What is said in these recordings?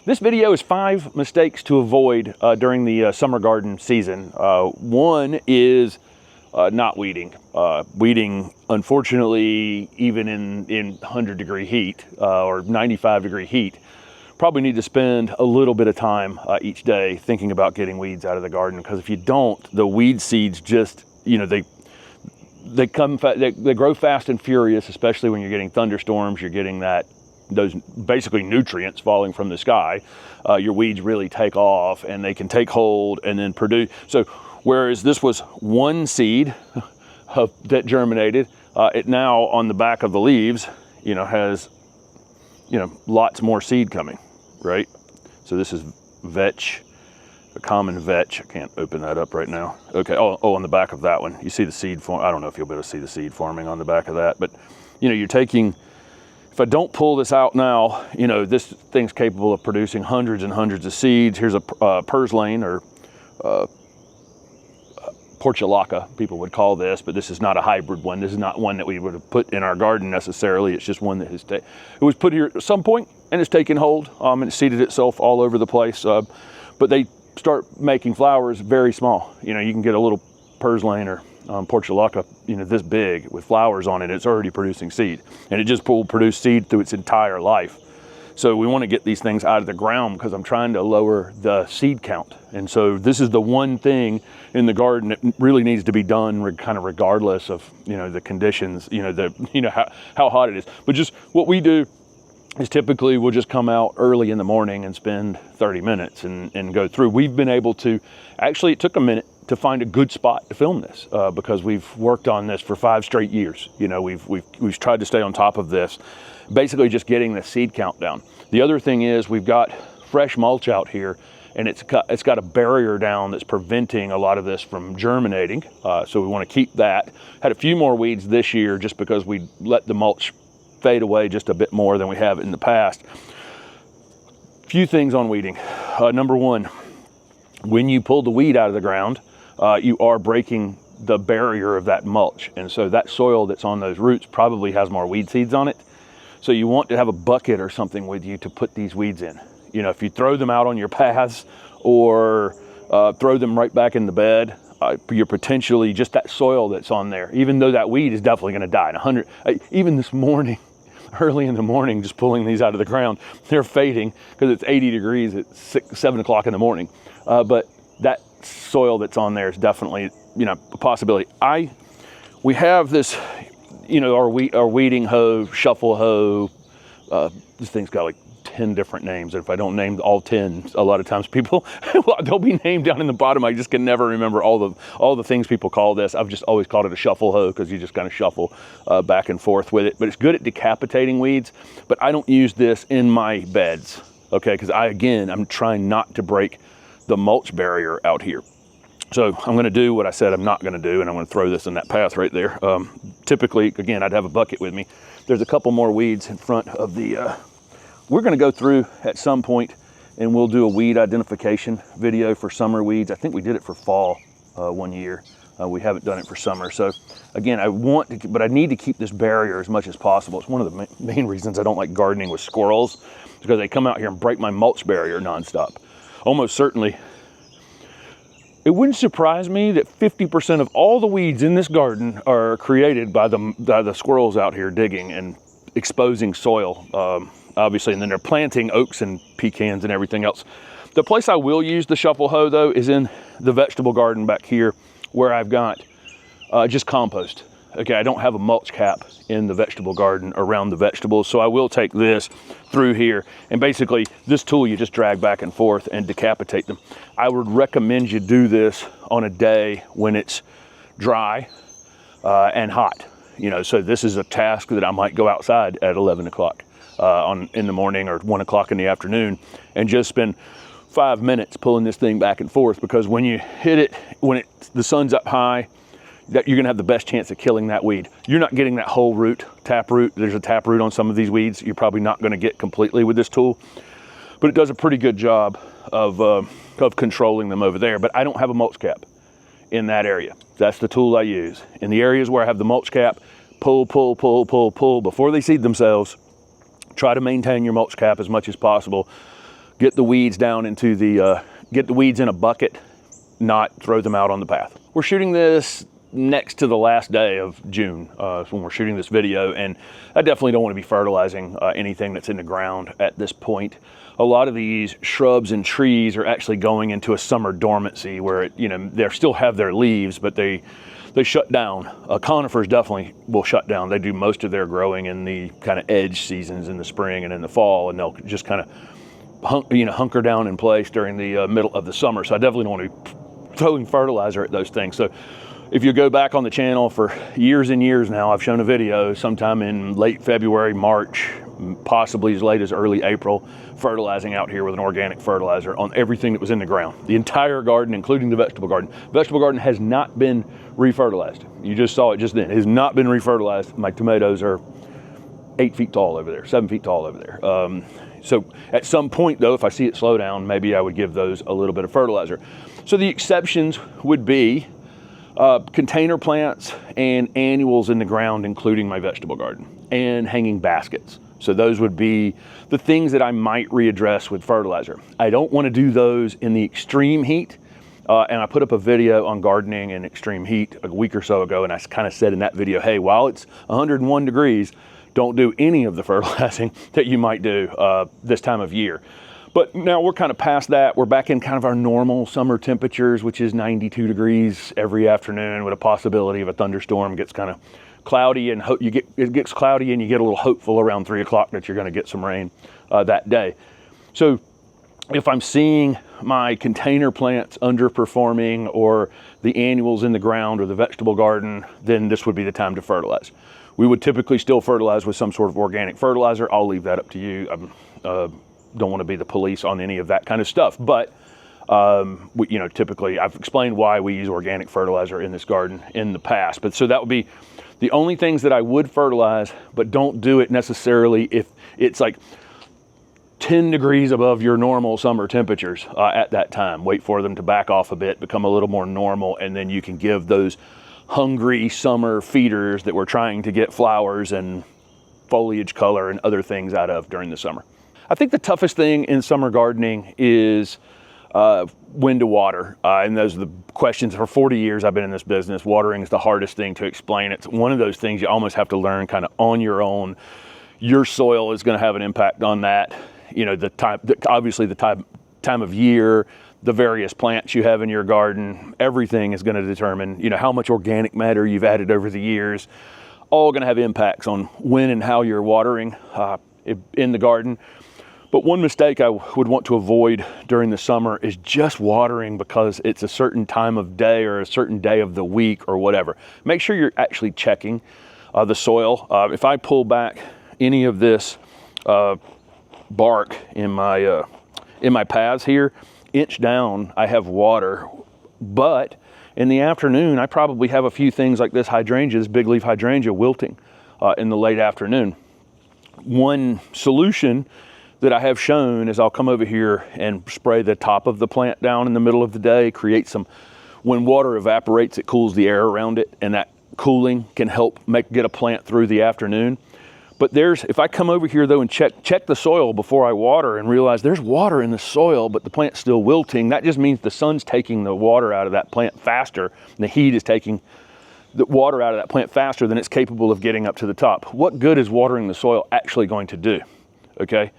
This video is 5 mistakes to avoid during the summer garden season. One is not weeding. Weeding, unfortunately, even in 100-degree heat or 95-degree heat, probably need to spend a little bit of time each day thinking about getting weeds out of the garden, because if you don't, the weed seeds just, you know, they grow fast and furious, especially when you're getting thunderstorms. You're getting those basically nutrients falling from the sky. Your weeds really take off and they can take hold and then produce. So whereas this was one seed that germinated, it now on the back of the leaves, you know, has, you know, lots more seed coming, right? So this is vetch, a common vetch. I can't open that up right now. Okay, oh, on the back of that one, you see the seed form. I don't know if you'll be able to see the seed forming on the back of that, but you know, you're taking, if I don't pull this out now, you know, this thing's capable of producing hundreds and hundreds of seeds. Here's a purslane, or portulaca, people would call this, but this is not a hybrid one. This is not one that we would have put in our garden necessarily. It's just one that it was put here at some point and it's taken hold, and it seeded itself all over the place. But they start making flowers very small. You know, you can get a little purslane or portulaca, you know, this big with flowers on it. It's already producing seed, and it just will produce seed through its entire life. So we want to get these things out of the ground because I'm trying to lower the seed count. And so this is the one thing in the garden that really needs to be done kind of regardless of, you know, the conditions, you know, how hot it is. But just what we do is typically we'll just come out early in the morning and spend 30 minutes and go through. We've been able to, actually it took a minute to find a good spot to film this because we've worked on this for 5 straight years. You know, we've tried to stay on top of this, basically just getting the seed count down. The other thing is we've got fresh mulch out here, and it's got a barrier down that's preventing a lot of this from germinating. So we want to keep that. Had a few more weeds this year just because we let the mulch fade away just a bit more than we have in the past. Few things on weeding. Number one, when you pull the weed out of the ground, you are breaking the barrier of that mulch. And so that soil that's on those roots probably has more weed seeds on it. So you want to have a bucket or something with you to put these weeds in. You know, if you throw them out on your paths or throw them right back in the bed, you're potentially just that soil that's on there, even though that weed is definitely going to die. Even this morning, early in the morning, just pulling these out of the ground, they're fading because it's 80 degrees at 7 o'clock in the morning. But that soil that's on there is definitely, you know, a possibility. We have this, you know, our weeding hoe, shuffle hoe. This thing's got like 10 different names, and if I don't name all 10, a lot of times people, well, they'll be named down in the bottom. I just can never remember all the things people call this. I've just always called it a shuffle hoe because you just kind of shuffle back and forth with it. But it's good at decapitating weeds. But I don't use this in my beds, okay? Because I'm trying not to break the mulch barrier out here. So I'm going to do what I said I'm not going to do, and I'm going to throw this in that path right there. Typically, again, I'd have a bucket with me. There's a couple more weeds in front of the, we're going to go through at some point and we'll do a weed identification video for summer weeds. I think we did it for fall one year. We haven't done it for summer. So again, but I need to keep this barrier as much as possible. It's one of the main reasons I don't like gardening with squirrels, because they come out here and break my mulch barrier nonstop. Almost certainly, it wouldn't surprise me that 50% of all the weeds in this garden are created by the squirrels out here digging and exposing soil, obviously, and then they're planting oaks and pecans and everything else. The place I will use the shuffle hoe, though, is in the vegetable garden back here, where I've got just compost. Okay, I don't have a mulch cap in the vegetable garden around the vegetables, so I will take this through here, and basically this tool you just drag back and forth and decapitate them. I would recommend you do this on a day when it's dry and hot. You know, so this is a task that I might go outside at 11 o'clock in the morning or 1 o'clock in the afternoon and just spend 5 minutes pulling this thing back and forth, because when you hit it, the sun's up high, that you're gonna have the best chance of killing that weed. You're not getting that whole root, taproot. There's a taproot on some of these weeds. You're probably not gonna get completely with this tool, but it does a pretty good job of controlling them over there. But I don't have a mulch cap in that area. That's the tool I use. In the areas where I have the mulch cap, pull before they seed themselves. Try to maintain your mulch cap as much as possible. get the weeds down into the, get the weeds in a bucket, not throw them out on the path. We're shooting this next to the last day of June when we're shooting this video, and I definitely don't want to be fertilizing anything that's in the ground at this point. A lot of these shrubs and trees are actually going into a summer dormancy where it, you know, they still have their leaves, but they shut down. Conifers definitely will shut down. They do most of their growing in the kind of edge seasons in the spring and in the fall, and they'll just kind of hunker down in place during the middle of the summer. So I definitely don't want to be throwing fertilizer at those things. So if you go back on the channel for years and years now, I've shown a video sometime in late February, March, possibly as late as early April, fertilizing out here with an organic fertilizer on everything that was in the ground. The entire garden, including the vegetable garden. Vegetable garden has not been refertilized. You just saw it just then. It has not been refertilized. My tomatoes are 8 feet tall over there, 7 feet tall over there. So at some point though, if I see it slow down, maybe I would give those a little bit of fertilizer. So the exceptions would be container plants and annuals in the ground, including my vegetable garden, and hanging baskets. So those would be the things that I might readdress with fertilizer. I don't want to do those in the extreme heat. And I put up a video on gardening in extreme heat a week or so ago, and I kind of said in that video, hey, while it's 101 degrees, don't do any of the fertilizing that you might do this time of year. But now we're kind of past that. We're back in kind of our normal summer temperatures, which is 92 degrees every afternoon with a possibility of a thunderstorm. It gets kind of cloudy, and it gets cloudy, and you get a little hopeful around 3 o'clock that you're going to get some rain that day. So if I'm seeing my container plants underperforming, or the annuals in the ground, or the vegetable garden, then this would be the time to fertilize. We would typically still fertilize with some sort of organic fertilizer. I'll leave that up to you. Don't want to be the police on any of that kind of stuff, but typically I've explained why we use organic fertilizer in this garden in the past. But so that would be the only things that I would fertilize, but don't do it necessarily if it's like 10 degrees above your normal summer temperatures at that time. Wait for them to back off a bit, become a little more normal, and then you can give those hungry summer feeders that we're trying to get flowers and foliage color and other things out of during the summer. I think the toughest thing in summer gardening is when to water. And those are the questions. For 40 years I've been in this business. Watering is the hardest thing to explain. It's one of those things you almost have to learn kind of on your own. Your soil is going to have an impact on that. You know, obviously the time of year, the various plants you have in your garden, everything is going to determine, you know, how much organic matter you've added over the years. All going to have impacts on when and how you're watering in the garden. But one mistake I would want to avoid during the summer is just watering because it's a certain time of day or a certain day of the week or whatever. Make sure you're actually checking the soil. If I pull back any of this bark in my paths here, inch down, I have water. But in the afternoon, I probably have a few things like this hydrangea, this big leaf hydrangea, wilting in the late afternoon. One solution that I have shown is I'll come over here and spray the top of the plant down in the middle of the day, create some, when water evaporates, it cools the air around it, and that cooling can help get a plant through the afternoon. But if I come over here though and check the soil before I water and realize there's water in the soil, but the plant's still wilting, that just means the sun's taking the water out of that plant faster, and the heat is taking the water out of that plant faster than it's capable of getting up to the top. What good is watering the soil actually going to do? Okay?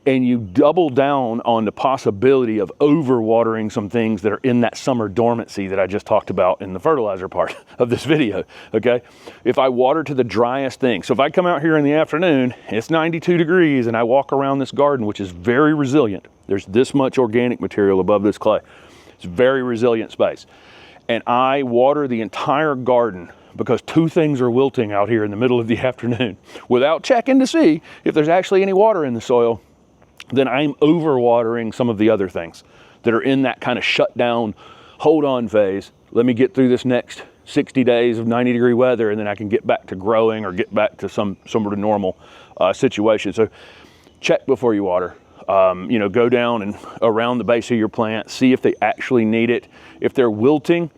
And you double down on the possibility of overwatering some things that are in that summer dormancy that I just talked about in the fertilizer part of this video, okay? If I water to the driest thing, so if I come out here in the afternoon, it's 92 degrees, and I walk around this garden, which is very resilient. There's this much organic material above this clay. It's a very resilient space. And I water the entire garden because two things are wilting out here in the middle of the afternoon without checking to see if there's actually any water in the soil, then I'm overwatering some of the other things that are in that kind of shutdown, hold on phase. Let me get through this next 60 days of 90-degree weather, and then I can get back to growing or get back to some sort of normal situation. So check before you water. Go down and around the base of your plant, see if they actually need it. If they're wilting,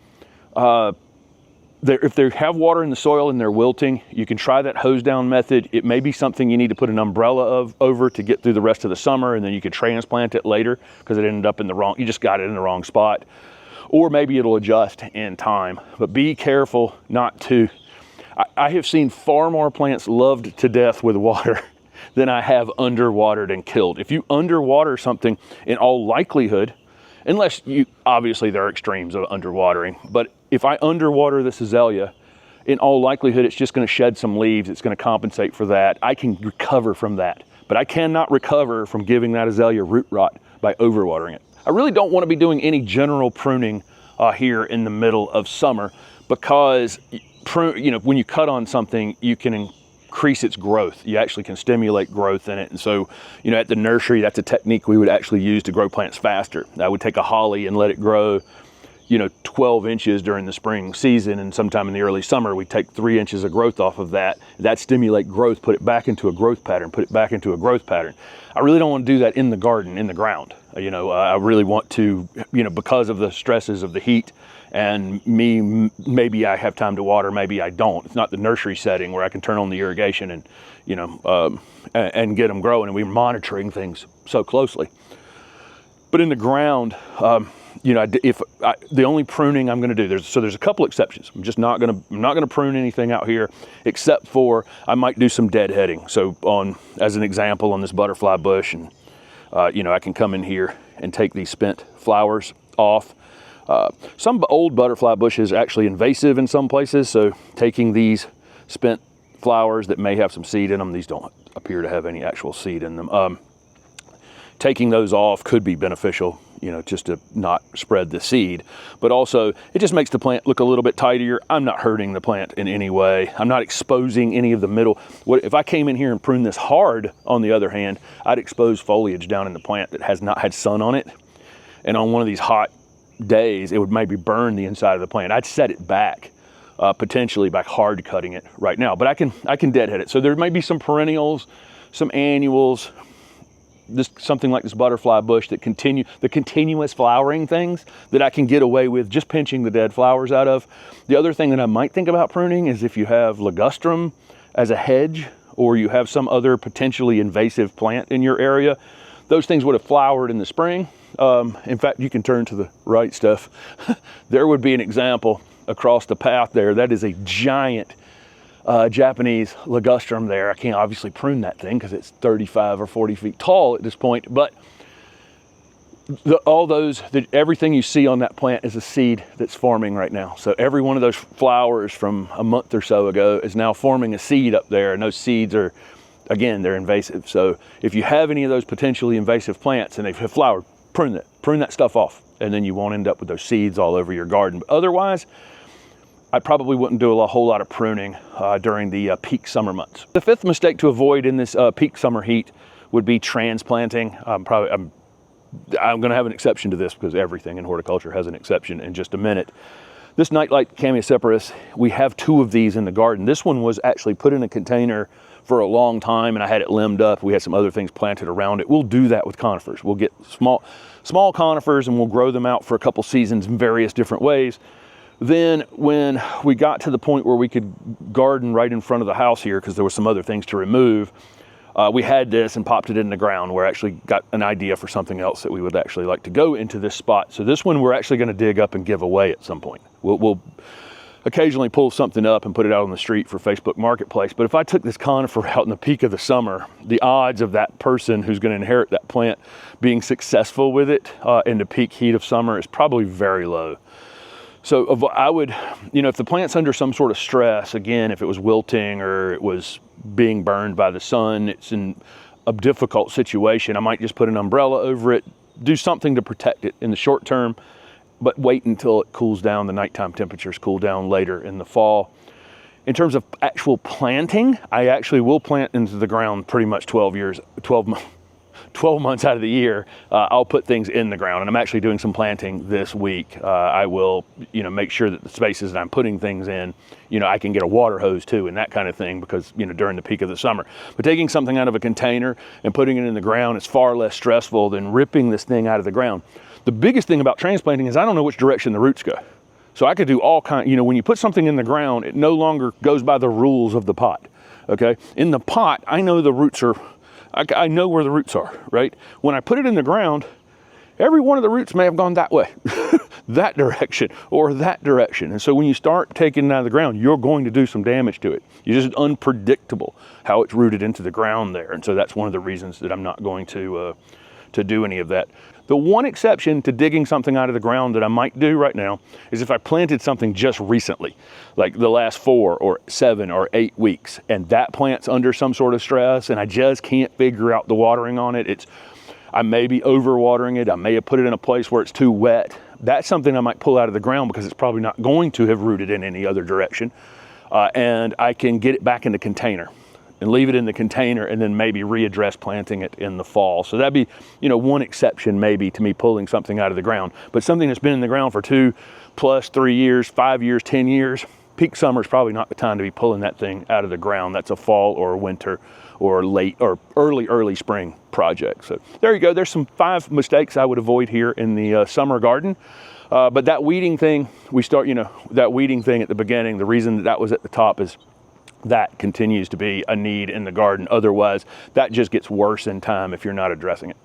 if they have water in the soil and they're wilting, you can try that hose down method. It may be something you need to put an umbrella over to get through the rest of the summer, and then you could transplant it later because it ended up in the wrong, you just got it in the wrong spot. Or maybe it'll adjust in time. But be careful not to, I have seen far more plants loved to death with water than I have underwatered and killed. If you underwater something, in all likelihood, unless you, obviously there are extremes of underwatering, but if I underwater this azalea, in all likelihood, it's just gonna shed some leaves. It's gonna compensate for that. I can recover from that, but I cannot recover from giving that azalea root rot by overwatering it. I really don't wanna be doing any general pruning here in the middle of summer, because when you cut on something, you can increase its growth. You actually can stimulate growth in it. And so, at the nursery, that's a technique we would actually use to grow plants faster. I would take a holly and let it grow 12 inches during the spring season, and sometime in the early summer we take 3 inches of growth off of that. That stimulate growth, put it back into a growth pattern, put it back into a growth pattern. I really don't want to do that in the garden, in the ground. I really want to, because of the stresses of the heat and maybe I have time to water, maybe I don't. It's not the nursery setting where I can turn on the irrigation and and get them growing, and we're monitoring things so closely. But in the ground, the only pruning I'm going to do, there's a couple exceptions. I'm not going to prune anything out here, except for I might do some deadheading. So as an example, on this butterfly bush, and I can come in here and take these spent flowers off. Some old butterfly bushes are actually invasive in some places, so taking these spent flowers that may have some seed in them, these don't appear to have any actual seed in them. Taking those off could be beneficial, just to not spread the seed, but also it just makes the plant look a little bit tidier. I'm not hurting the plant in any way. I'm not exposing any of the middle. If I came in here and pruned this hard, on the other hand, I'd expose foliage down in the plant that has not had sun on it. And on one of these hot days, it would maybe burn the inside of the plant. I'd set it back, potentially by hard cutting it right now, but I can deadhead it. So there may be some perennials, some annuals, something like this butterfly bush the continuous flowering things that I can get away with just pinching the dead flowers out of. The other thing that I might think about pruning is if you have ligustrum as a hedge, or you have some other potentially invasive plant in your area. Those things would have flowered in the spring. In fact, you can turn to the right, Steph. There would be an example across the path there. That is a giant Japanese ligustrum there. I can't obviously prune that thing because it's 35 or 40 feet tall at this point, but everything you see on that plant is a seed that's forming right now. So every one of those flowers from a month or so ago is now forming a seed up there, and those seeds are, again, they're invasive. So if you have any of those potentially invasive plants and they've flowered, prune that stuff off, and then you won't end up with those seeds all over your garden. But otherwise, I probably wouldn't do a whole lot of pruning during the peak summer months. The fifth mistake to avoid in this peak summer heat would be transplanting. I'm going to have an exception to this because everything in horticulture has an exception in just a minute. This nightlight Chamaecyparis, we have 2 of these in the garden. This one was actually put in a container for a long time, and I had it limbed up. We had some other things planted around it. We'll do that with conifers. We'll get small conifers and we'll grow them out for a couple seasons in various different ways. Then when we got to the point where we could garden right in front of the house here, because there were some other things to remove, we had this and popped it in the ground. We're actually got an idea for something else that we would actually like to go into this spot. So this one we're actually going to dig up and give away at some point. We'll occasionally pull something up and put it out on the street for Facebook Marketplace. But if I took this conifer out in the peak of the summer, the odds of that person who's going to inherit that plant being successful with it in the peak heat of summer is probably very low. So I would, if the plant's under some sort of stress, again, if it was wilting or it was being burned by the sun, it's in a difficult situation, I might just put an umbrella over it, do something to protect it in the short term, but wait until it cools down, the nighttime temperatures cool down later in the fall. In terms of actual planting, I actually will plant into the ground pretty much 12 months out of the year. I'll put things in the ground, and I'm actually doing some planting this week. I will, make sure that the spaces that I'm putting things in, I can get a water hose too and that kind of thing, because, during the peak of the summer. But taking something out of a container and putting it in the ground is far less stressful than ripping this thing out of the ground. The biggest thing about transplanting is I don't know which direction the roots go. So I could do all kind, you know, when you put something in the ground, it no longer goes by the rules of the pot, okay? In the pot, I know the roots are, I know where the roots are, right? When I put it in the ground, every one of the roots may have gone that way, that direction, or that direction. And so when you start taking it out of the ground, you're going to do some damage to it. It's just unpredictable how it's rooted into the ground there. And so that's one of the reasons that I'm not going to do any of that. The one exception to digging something out of the ground that I might do right now is if I planted something just recently, like the last 4 or 7 or 8 weeks, and that plant's under some sort of stress and I just can't figure out the watering on it. I may be overwatering it. I may have put it in a place where it's too wet. That's something I might pull out of the ground because it's probably not going to have rooted in any other direction. And I can get it back in the container and leave it in the container and then maybe readdress planting it in the fall. So that'd be, you know, one exception maybe to me pulling something out of the ground. But something that's been in the ground for 2 plus 3 years, 5 years, 10 years, peak summer is probably not the time to be pulling that thing out of the ground. That's a fall or a winter or late or early spring project. So there you go. There's some 5 mistakes I would avoid here in the summer garden. But that weeding thing, that weeding thing at the beginning, the reason that was at the top is that continues to be a need in the garden. Otherwise, that just gets worse in time if you're not addressing it.